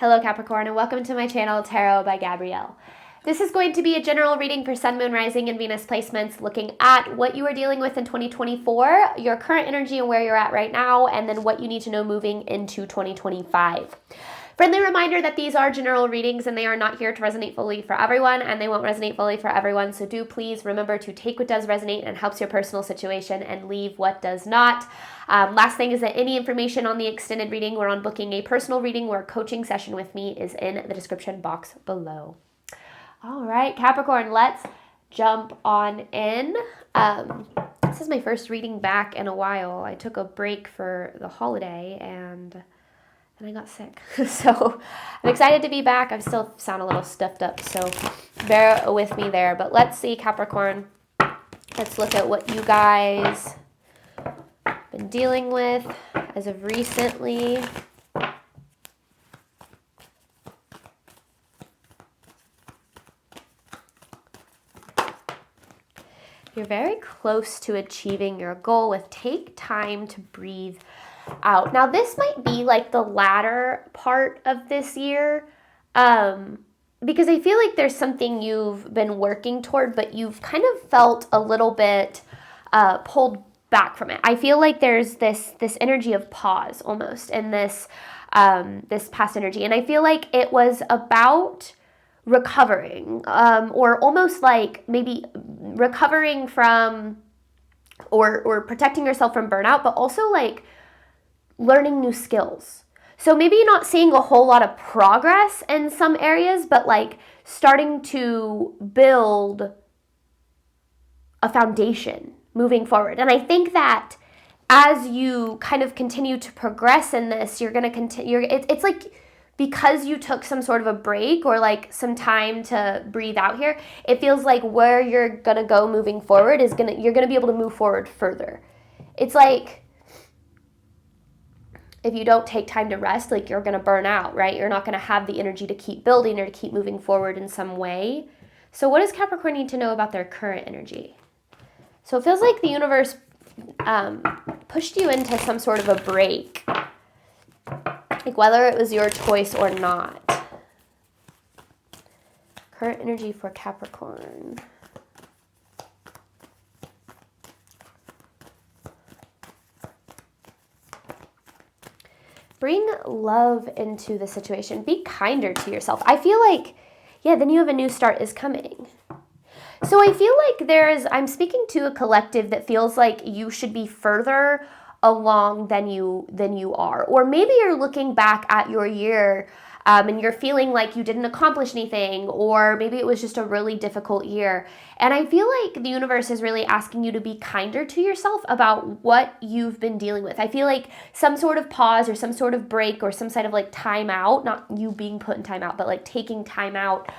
Hello Capricorn, and welcome to my channel, Tarot by Gabrielle. This is going to be a general reading for Sun, Moon, Rising, and Venus placements, looking at what you are dealing with in 2024, your current energy and where you're at right now, and then what you need to know moving into 2025. Friendly reminder that these are general readings and they are not here to resonate fully for everyone, and they won't resonate fully for everyone, so do please remember to take what does resonate and helps your personal situation and leave what does not. Last thing is that any information on the extended reading or on booking a personal reading or coaching session with me is in the description box below. All right, Capricorn, let's jump on in. This is my first reading back in a while. I took a break for the holiday and I got sick. So I'm excited to be back. I still sound a little stuffed up, so bear with me there. But let's see, Capricorn. Let's look at what you guys been dealing with as of recently. You're very close to achieving your goal with take time to breathe out. Now, this might be like the latter part of this year, because I feel like there's something you've been working toward, but you've kind of felt a little bit pulled back from it. I feel like there's this energy of pause almost in this past energy, and I feel like it was about recovering, or almost like maybe recovering from or protecting yourself from burnout, but also like learning new skills. So maybe you're not seeing a whole lot of progress in some areas, but like starting to build a foundation moving forward. And I think that as you kind of continue to progress in this, you're going to continue. It's like, because you took some sort of a break or like some time to breathe out here, it feels like where you're going to go moving forward is you're going to be able to move forward further. It's like, if you don't take time to rest, like you're going to burn out, right? You're not going to have the energy to keep building or to keep moving forward in some way. So what does Capricorn need to know about their current energy? So it feels like the universe pushed you into some sort of a break, like whether it was your choice or not. Current energy for Capricorn. Bring love into the situation. Be kinder to yourself. I feel like, yeah, then you have a new start is coming. So I feel like I'm speaking to a collective that feels like you should be further along than you are. Or maybe you're looking back at your year and you're feeling like you didn't accomplish anything, or maybe it was just a really difficult year. And I feel like the universe is really asking you to be kinder to yourself about what you've been dealing with. I feel like some sort of pause or some sort of break or some sort of like time out, not you being put in time out, but like taking time out,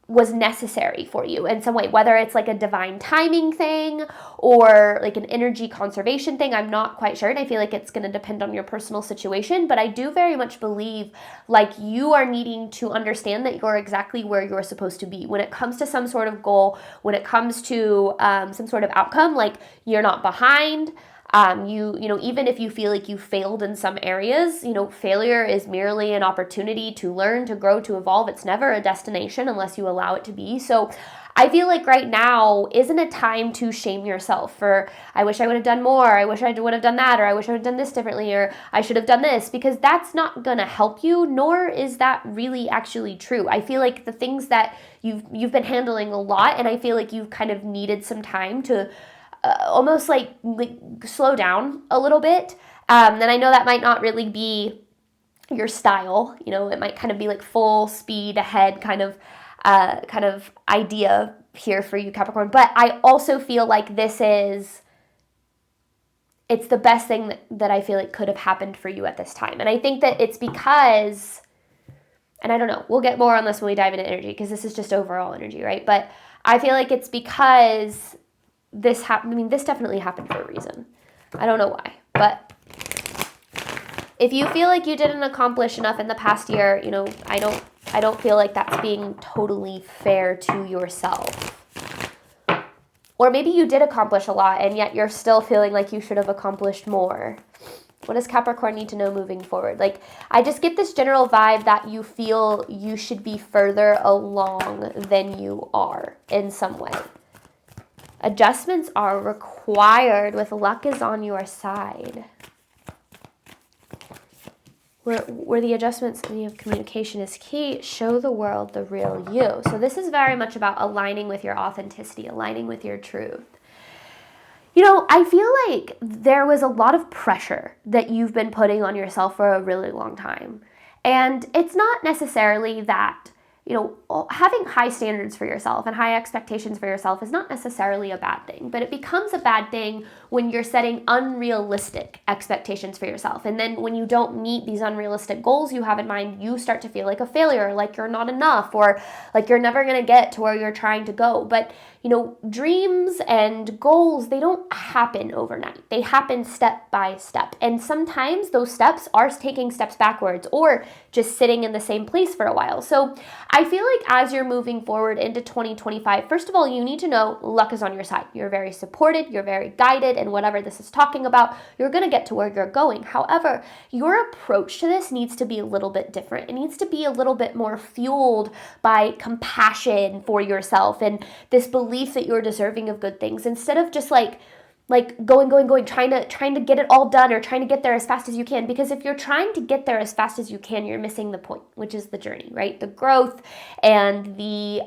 was necessary for you in some way, whether it's like a divine timing thing or like an energy conservation thing. I'm not quite sure, and I feel like it's going to depend on your personal situation, but I do very much believe like you are needing to understand that you're exactly where you're supposed to be when it comes to some sort of goal, when it comes to some sort of outcome. Like, you're not behind. You know, even if you feel like you failed in some areas, you know, failure is merely an opportunity to learn, to grow, to evolve. It's never a destination unless you allow it to be. So I feel like right now isn't a time to shame yourself for, I wish I would have done more, I wish I would have done that, or I wish I would have done this differently, or I should have done this, because that's not going to help you, nor is that really actually true. I feel like the things that you've been handling a lot, and I feel like you've kind of needed some time to almost like slow down a little bit. And I know that might not really be your style. You know, it might kind of be like full speed ahead kind of idea here for you, Capricorn. But I also feel like it's the best thing that I feel like could have happened for you at this time. And I think that it's because, and I don't know, we'll get more on this when we dive into energy, because this is just overall energy, right? But I feel like it's because this happened. I mean, this definitely happened for a reason. I don't know why, but if you feel like you didn't accomplish enough in the past year, you know, I don't feel like that's being totally fair to yourself. Or maybe you did accomplish a lot and yet you're still feeling like you should have accomplished more. What does Capricorn need to know moving forward? Like, I just get this general vibe that you feel you should be further along than you are in some way. Adjustments are required with luck is on your side. Where the adjustments of communication is key, show the world the real you. So this is very much about aligning with your authenticity, aligning with your truth. You know, I feel like there was a lot of pressure that you've been putting on yourself for a really long time. And it's not necessarily that, you know, having high standards for yourself and high expectations for yourself is not necessarily a bad thing, but it becomes a bad thing when you're setting unrealistic expectations for yourself. And then when you don't meet these unrealistic goals you have in mind, you start to feel like a failure, like you're not enough, or like you're never going to get to where you're trying to go. But, you know, dreams and goals, they don't happen overnight. They happen step by step. And sometimes those steps are taking steps backwards or just sitting in the same place for a while. So I feel like as you're moving forward into 2025, first of all, you need to know luck is on your side. You're very supported, you're very guided, and whatever this is talking about, you're going to get to where you're going. However, your approach to this needs to be a little bit different. It needs to be a little bit more fueled by compassion for yourself and this belief that you're deserving of good things, instead of just like going, trying to get it all done or trying to get there as fast as you can. Because if you're trying to get there as fast as you can, you're missing the point, which is the journey, right? The growth and the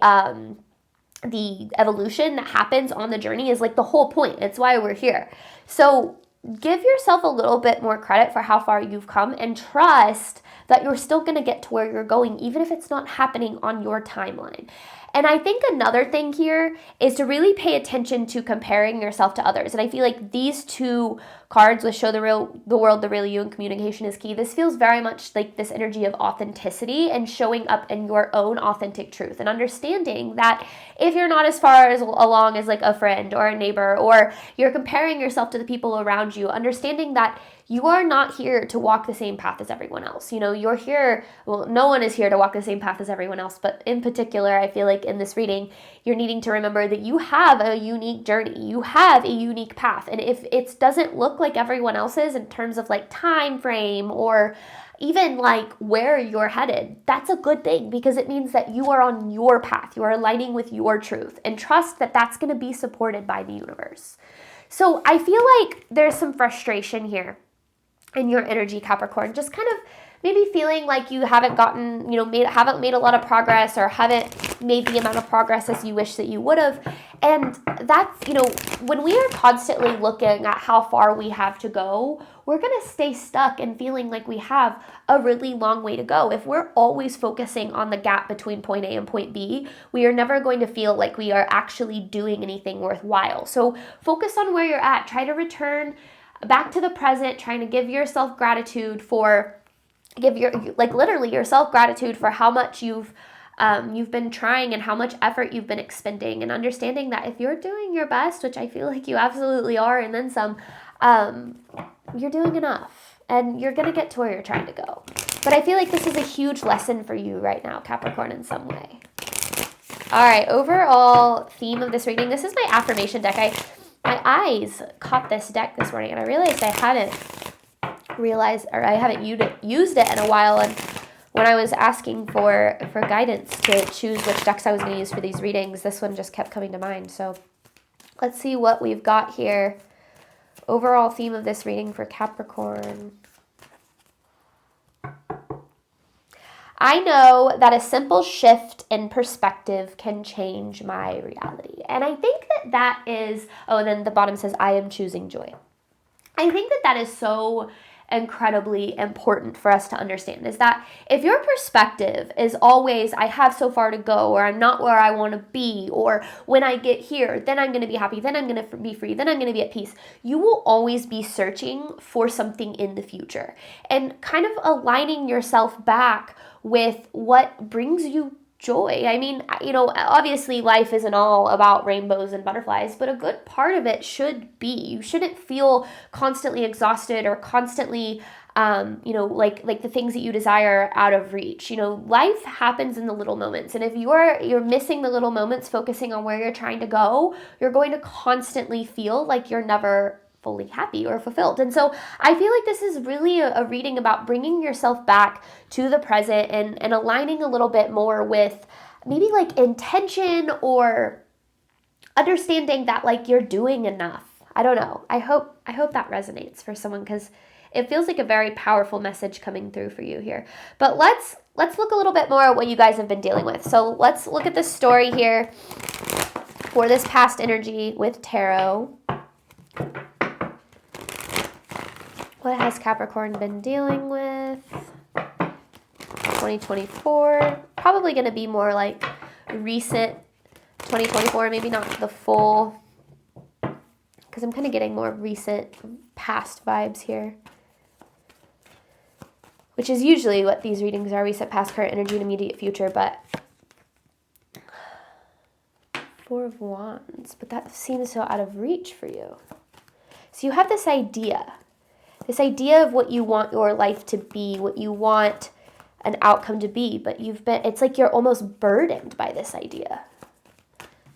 evolution that happens on the journey is like the whole point. It's why we're here. So give yourself a little bit more credit for how far you've come and trust that you're still going to get to where you're going, even if it's not happening on your timeline. And I think another thing here is to really pay attention to comparing yourself to others. And I feel like these two cards with show the world the real you and communication is key. This feels very much like this energy of authenticity and showing up in your own authentic truth and understanding that if you're not as far as along as like a friend or a neighbor, or you're comparing yourself to the people around you, understanding that you are not here to walk the same path as everyone else. You know, you're here, well, no one is here to walk the same path as everyone else, but in particular, I feel like in this reading, you're needing to remember that you have a unique journey. You have a unique path. And if it doesn't look like everyone else's in terms of like time frame or even like where you're headed, that's a good thing, because it means that you are on your path. You are aligning with your truth, and trust that that's going to be supported by the universe. So I feel like there's some frustration here in your energy, Capricorn, just kind of maybe feeling like you haven't gotten, haven't made a lot of progress, or haven't made the amount of progress as you wish that you would have. And that's, when we are constantly looking at how far we have to go, we're going to stay stuck and feeling like we have a really long way to go. If we're always focusing on the gap between point A and point B, we are never going to feel like we are actually doing anything worthwhile. So focus on where you're at. Try to return back to the present, trying to give yourself gratitude for, literally yourself gratitude for how much you've been trying and how much effort you've been expending, and understanding that if you're doing your best, which I feel like you absolutely are, and then some, you're doing enough and you're going to get to where you're trying to go. But I feel like this is a huge lesson for you right now, Capricorn, in some way. All right, overall theme of this reading, this is my affirmation deck. My eyes caught this deck this morning, and I realized I haven't used it in a while. And when I was asking for guidance to choose which decks I was going to use for these readings, this one just kept coming to mind. So let's see what we've got here. Overall theme of this reading for Capricorn. I know that a simple shift in perspective can change my reality. And I think that is, and then the bottom says, I am choosing joy. I think that is so incredibly important for us to understand, is that if your perspective is always, I have so far to go, or I'm not where I want to be, or when I get here, then I'm going to be happy, then I'm going to be free, then I'm going to be at peace, you will always be searching for something in the future, and kind of aligning yourself back with what brings you joy. I mean, obviously life isn't all about rainbows and butterflies, but a good part of it should be. You shouldn't feel constantly exhausted or constantly, like the things that you desire out of reach. Life happens in the little moments. And if you're missing the little moments, focusing on where you're trying to go, you're going to constantly feel like you're never fully happy or fulfilled. And so I feel like this is really a reading about bringing yourself back to the present and aligning a little bit more with maybe like intention or understanding that like you're doing enough. I don't know. I hope that resonates for someone, because it feels like a very powerful message coming through for you here. But let's look a little bit more at what you guys have been dealing with. So let's look at the story here for this past energy with tarot. What has Capricorn been dealing with? 2024. Probably going to be more like recent 2024, maybe not the full, because I'm kind of getting more recent past vibes here, which is usually what these readings are: recent, past, current, energy, and immediate future. But Four of Wands, but that seems so out of reach for you. So you have this idea of what you want your life to be, what you want an outcome to be, but it's like you're almost burdened by this idea.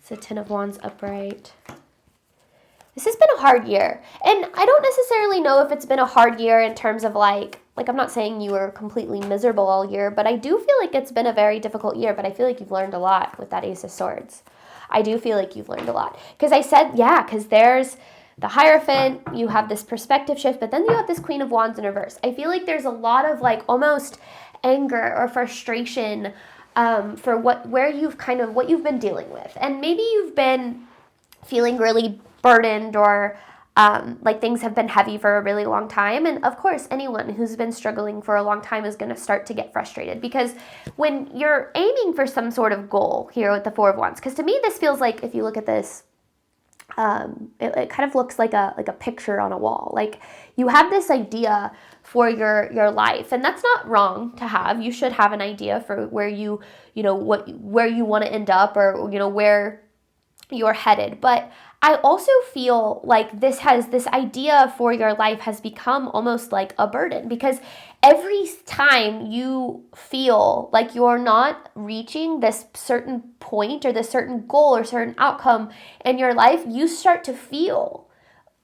So 10 of Wands upright. This has been a hard year. And I don't necessarily know if it's been a hard year in terms of like I'm not saying you were completely miserable all year, but I do feel like it's been a very difficult year, but I feel like you've learned a lot with that Ace of Swords. I do feel like you've learned a lot. Because there's the Hierophant, you have this perspective shift, but then you have this Queen of Wands in reverse. I feel like there's a lot of like almost anger or frustration for what you've been dealing with. And maybe you've been feeling really burdened or like things have been heavy for a really long time. And of course, anyone who's been struggling for a long time is going to start to get frustrated, because when you're aiming for some sort of goal here with the Four of Wands, because to me, this feels like, if you look at this, it kind of looks like a picture on a wall. Like you have this idea for your life, and that's not wrong to have. You should have an idea for where where you want to end up, or where you're headed. But I also feel like this idea for your life has become almost like a burden, because every time you feel like you're not reaching this certain point or this certain goal or certain outcome in your life, you start to feel,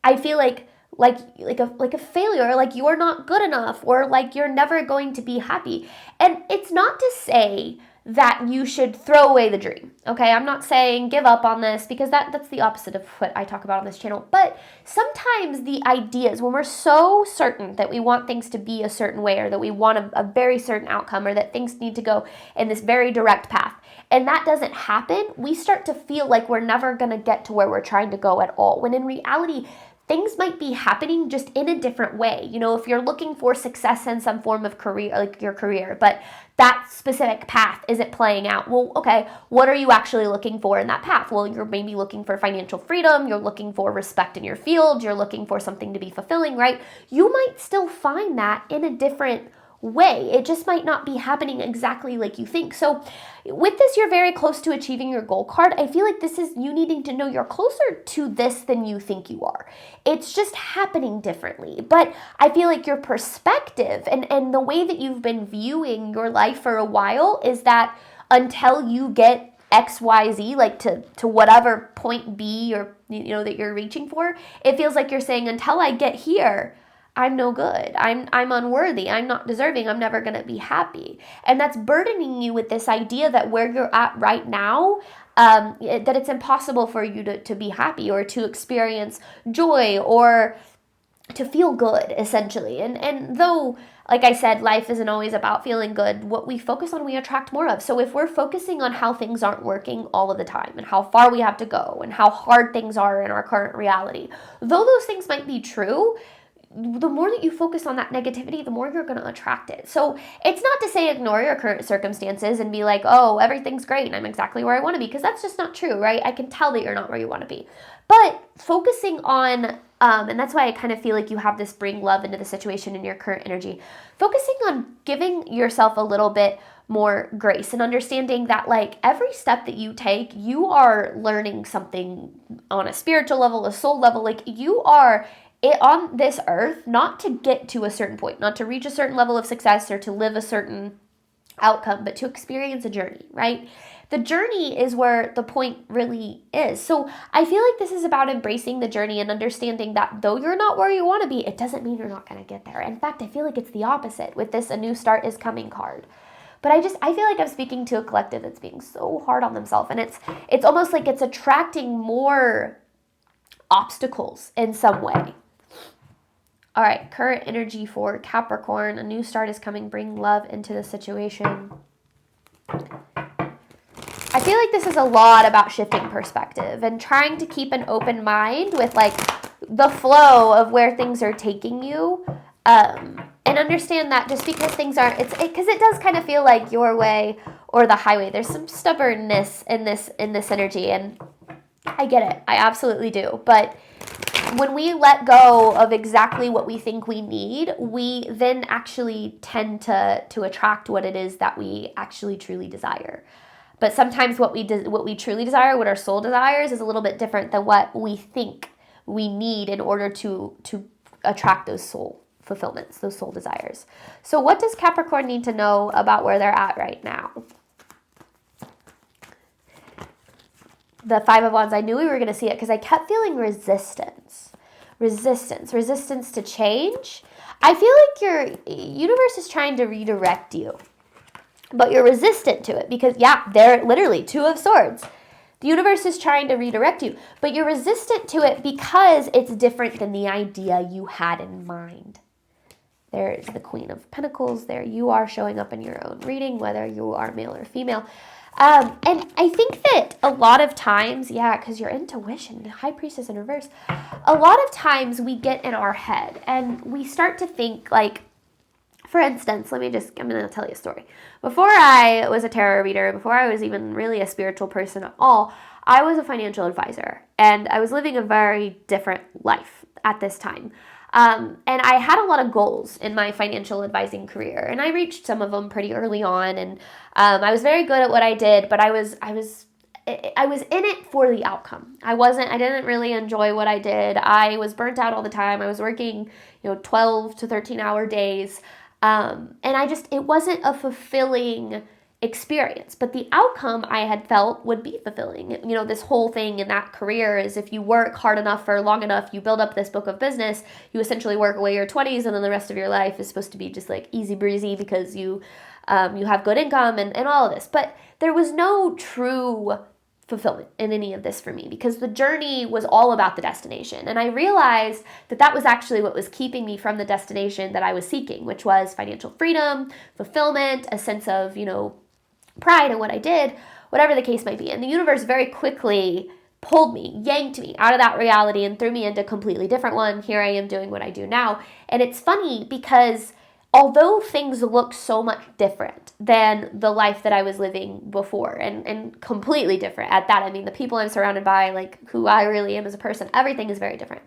I feel like a failure, or like you're not good enough, or like you're never going to be happy. And it's not to say that you should throw away the dream, okay? I'm not saying give up on this, because that's the opposite of what I talk about on this channel. But sometimes the ideas, when we're so certain that we want things to be a certain way, or that we want a very certain outcome, or that things need to go in this very direct path, and that doesn't happen, we start to feel like we're never going to get to where we're trying to go at all, when in reality, things might be happening just in a different way. If you're looking for success in some form of career, like your career, but that specific path isn't playing out. Well, okay, what are you actually looking for in that path? Well, you're maybe looking for financial freedom, you're looking for respect in your field, you're looking for something to be fulfilling, right? You might still find that in a different way. It just might not be happening exactly like you think. So with this, you're very close to achieving your goal card. I feel like this is you needing to know you're closer to this than you think you are. It's just happening differently. But I feel like your perspective and the way that you've been viewing your life for a while is that until you get XYZ, like to whatever point B or that you're reaching for, it feels like you're saying, until I get here, I'm no good. I'm unworthy. I'm not deserving. I'm never going to be happy. And that's burdening you with this idea that where you're at right now, that it's impossible for you to be happy or to experience joy or to feel good, essentially. And though, like I said, life isn't always about feeling good, what we focus on, we attract more of. So if we're focusing on how things aren't working all of the time and how far we have to go and how hard things are in our current reality, though those things might be true, the more that you focus on that negativity, the more you're going to attract it. So it's not to say ignore your current circumstances and be like, oh, everything's great and I'm exactly where I want to be, because that's just not true, right? I can tell that you're not where you want to be. But focusing on, and that's why I kind of feel like you have this bring love into the situation in your current energy, focusing on giving yourself a little bit more grace and understanding that like every step that you take, you are learning something on a spiritual level, a soul level. Like you are on this earth, not to get to a certain point, not to reach a certain level of success or to live a certain outcome, but to experience a journey, right? The journey is where the point really is. So I feel like this is about embracing the journey and understanding that though you're not where you want to be, it doesn't mean you're not going to get there. In fact, I feel like it's the opposite with this "a new start is coming" card. But I feel like I'm speaking to a collective that's being so hard on themselves, and it's almost like it's attracting more obstacles in some way. All right, current energy for Capricorn. A new start is coming. Bring love into the situation. I feel like this is a lot about shifting perspective and trying to keep an open mind with like the flow of where things are taking you, and understand that just because things aren't, because it does kind of feel like your way or the highway. There's some stubbornness in this energy, and I get it. I absolutely do. But when we let go of exactly what we think we need, we then actually tend to attract what it is that we actually truly desire. But sometimes what we truly desire, what our soul desires, is a little bit different than what we think we need in order to attract those soul fulfillments, those soul desires. So what does Capricorn need to know about where they're at right now? The Five of Wands, I knew we were going to see it because I kept feeling resistance to change. I feel like your universe is trying to redirect you, but you're resistant to it because, yeah, they're literally Two of Swords. The universe is trying to redirect you, but you're resistant to it because it's different than the idea you had in mind. There is the Queen of Pentacles. There you are showing up in your own reading, whether you are male or female. And I think that a lot of times, yeah, because your intuition, the High Priestess in reverse, a lot of times we get in our head and we start to think like, for instance, I'm going to tell you a story. Before I was a tarot reader, before I was even really a spiritual person at all, I was a financial advisor and I was living a very different life at this time. And I had a lot of goals in my financial advising career, and I reached some of them pretty early on. And I was very good at what I did, but I was in it for the outcome. I didn't really enjoy what I did. I was burnt out all the time. I was working, 12 to 13-hour days. And it wasn't a fulfilling experience, but the outcome I had felt would be fulfilling. This whole thing in that career is if you work hard enough for long enough, you build up this book of business, you essentially work away your 20s, and then the rest of your life is supposed to be just like easy breezy because you have good income and all of this. But there was no true fulfillment in any of this for me because the journey was all about the destination. And I realized that was actually what was keeping me from the destination that I was seeking, which was financial freedom, fulfillment, a sense of, pride in what I did, whatever the case might be. And the universe very quickly pulled me, yanked me out of that reality and threw me into a completely different one. Here I am doing what I do now. And it's funny because although things look so much different than the life that I was living before, and completely different at that, I mean, the people I'm surrounded by, like who I really am as a person, everything is very different.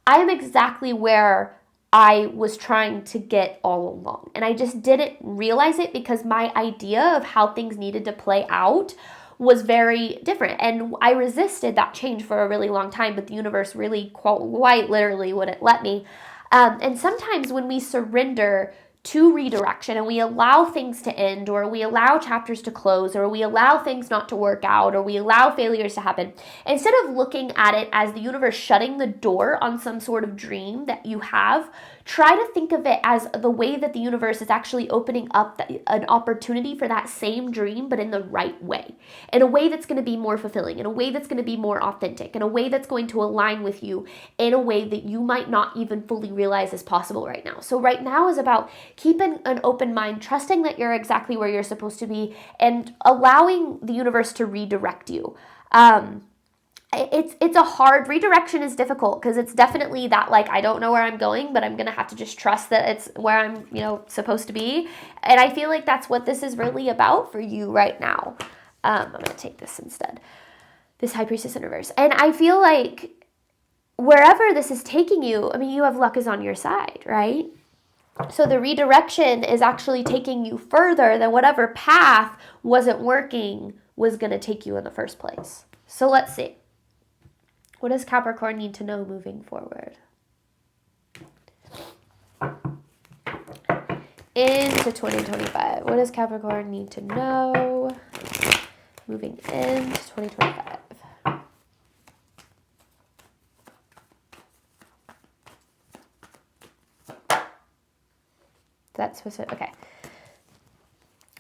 I am exactly where I was trying to get all along. And I just didn't realize it because my idea of how things needed to play out was very different. And I resisted that change for a really long time, but the universe really quite literally wouldn't let me. And sometimes when we surrender to redirection and we allow things to end, or we allow chapters to close, or we allow things not to work out, or we allow failures to happen, instead of looking at it as the universe shutting the door on some sort of dream that you have, try to think of it as the way that the universe is actually opening up an opportunity for that same dream, but in the right way, in a way that's going to be more fulfilling, in a way that's going to be more authentic, in a way that's going to align with you in a way that you might not even fully realize is possible right now. So right now is about keeping an open mind, trusting that you're exactly where you're supposed to be, and allowing the universe to redirect you. It's a hard redirection is difficult because it's definitely that, like, I don't know where I'm going, but I'm going to have to just trust that it's where I'm, supposed to be. And I feel like that's what this is really about for you right now. I'm going to take this instead. This High Priestess in reverse. And I feel like wherever this is taking you, I mean, you have luck is on your side, right? So the redirection is actually taking you further than whatever path wasn't working was going to take you in the first place. So let's see. What does Capricorn need to know moving forward? into 2025. What does Capricorn need to know moving into 2025? That's specific. Okay.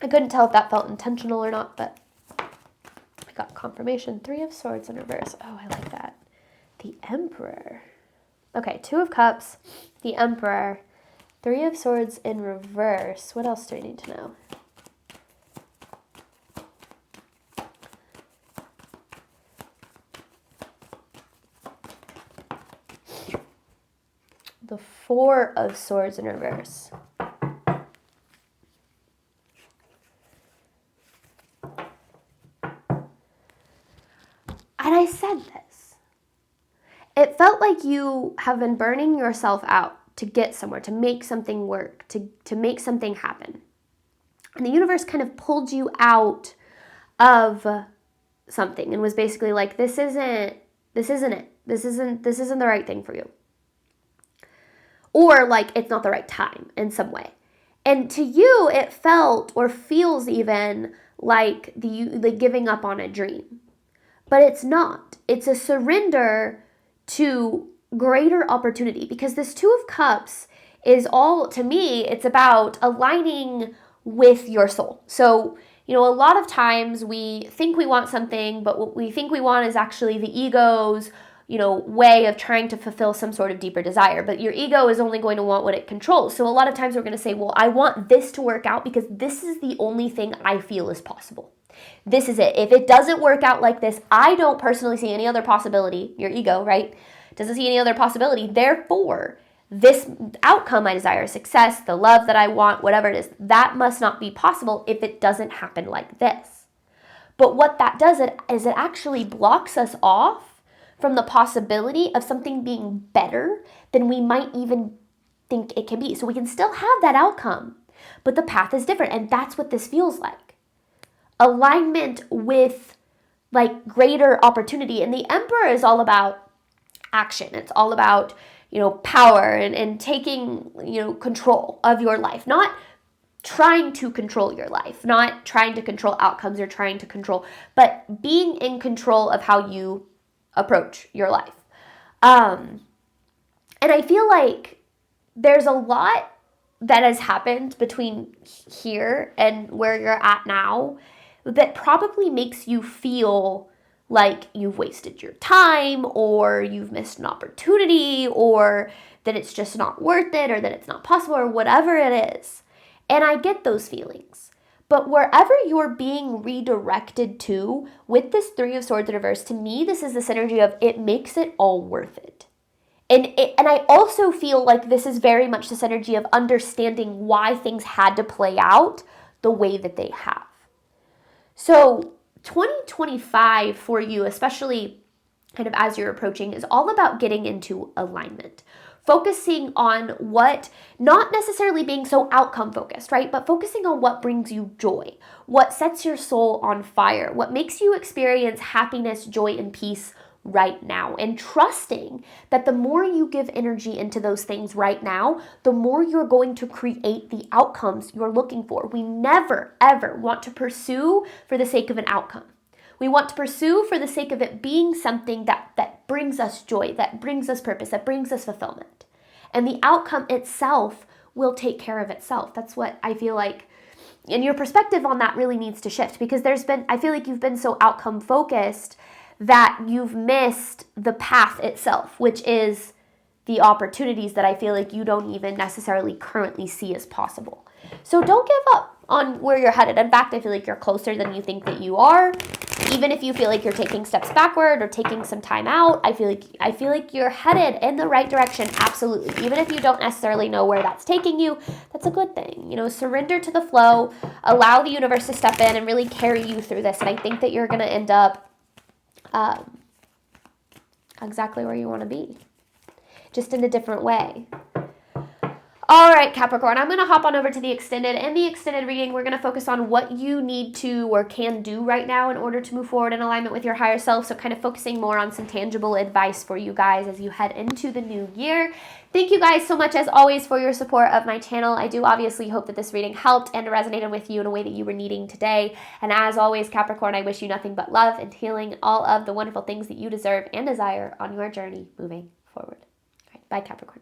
I couldn't tell if that felt intentional or not, but I got confirmation. 3 of Swords in reverse. Oh, I like that. The Emperor. Okay, 2 of Cups, the Emperor, 3 of Swords in reverse. What else do I need to know? The 4 of Swords in reverse. And I said this. It felt like you have been burning yourself out to get somewhere, to make something work, to make something happen. And the universe kind of pulled you out of something and was basically like, this isn't it. This isn't the right thing for you. Or like, it's not the right time in some way. And to you, it felt or feels even like giving up on a dream. But it's not. It's a surrender to greater opportunity, because this 2 of Cups is all, to me, it's about aligning with your soul. So, a lot of times we think we want something, but what we think we want is actually the ego's, way of trying to fulfill some sort of deeper desire. But your ego is only going to want what it controls. So a lot of times we're going to say, well, I want this to work out because this is the only thing I feel is possible. This is it. If it doesn't work out like this, I don't personally see any other possibility. Your ego, right? Doesn't see any other possibility. Therefore, this outcome I desire, success, the love that I want, whatever it is, that must not be possible if it doesn't happen like this. But what that does is it actually blocks us off from the possibility of something being better than we might even think it can be. So we can still have that outcome, but the path is different. And that's what this feels like. Alignment with like greater opportunity. And the Emperor is all about action. It's all about, power and taking, control of your life, not trying to control your life, not trying to control outcomes or trying to control, but being in control of how you approach your life. And I feel like there's a lot that has happened between here and where you're at now that probably makes you feel like you've wasted your time, or you've missed an opportunity, or that it's just not worth it, or that it's not possible, or whatever it is. And I get those feelings. But wherever you're being redirected to with this 3 of Swords in reverse, to me, this is the synergy of it makes it all worth it. And I also feel like this is very much the synergy of understanding why things had to play out the way that they have. So 2025 for you, especially kind of as you're approaching, is all about getting into alignment. Focusing on what, not necessarily being so outcome focused, right? But focusing on what brings you joy, what sets your soul on fire, what makes you experience happiness, joy, and peace right now. And trusting that the more you give energy into those things right now, the more you're going to create the outcomes you're looking for. We never, ever want to pursue for the sake of an outcome. We want to pursue for the sake of it being something that brings us joy, that brings us purpose, that brings us fulfillment. And the outcome itself will take care of itself. That's what I feel like. And your perspective on that really needs to shift, because I feel like you've been so outcome focused that you've missed the path itself, which is the opportunities that I feel like you don't even necessarily currently see as possible. So don't give up on where you're headed. In fact, I feel like you're closer than you think that you are. Even if you feel like you're taking steps backward or taking some time out, I feel like you're headed in the right direction. Absolutely. Even if you don't necessarily know where that's taking you, that's a good thing. Surrender to the flow, allow the universe to step in and really carry you through this. And I think that you're going to end up exactly where you want to be, just in a different way. All right, Capricorn, I'm going to hop on over to the extended. In the extended reading, we're going to focus on what you need to or can do right now in order to move forward in alignment with your higher self. So kind of focusing more on some tangible advice for you guys as you head into the new year. Thank you guys so much, as always, for your support of my channel. I do obviously hope that this reading helped and resonated with you in a way that you were needing today. And as always, Capricorn, I wish you nothing but love and healing, all of the wonderful things that you deserve and desire on your journey moving forward. All right, bye, Capricorn.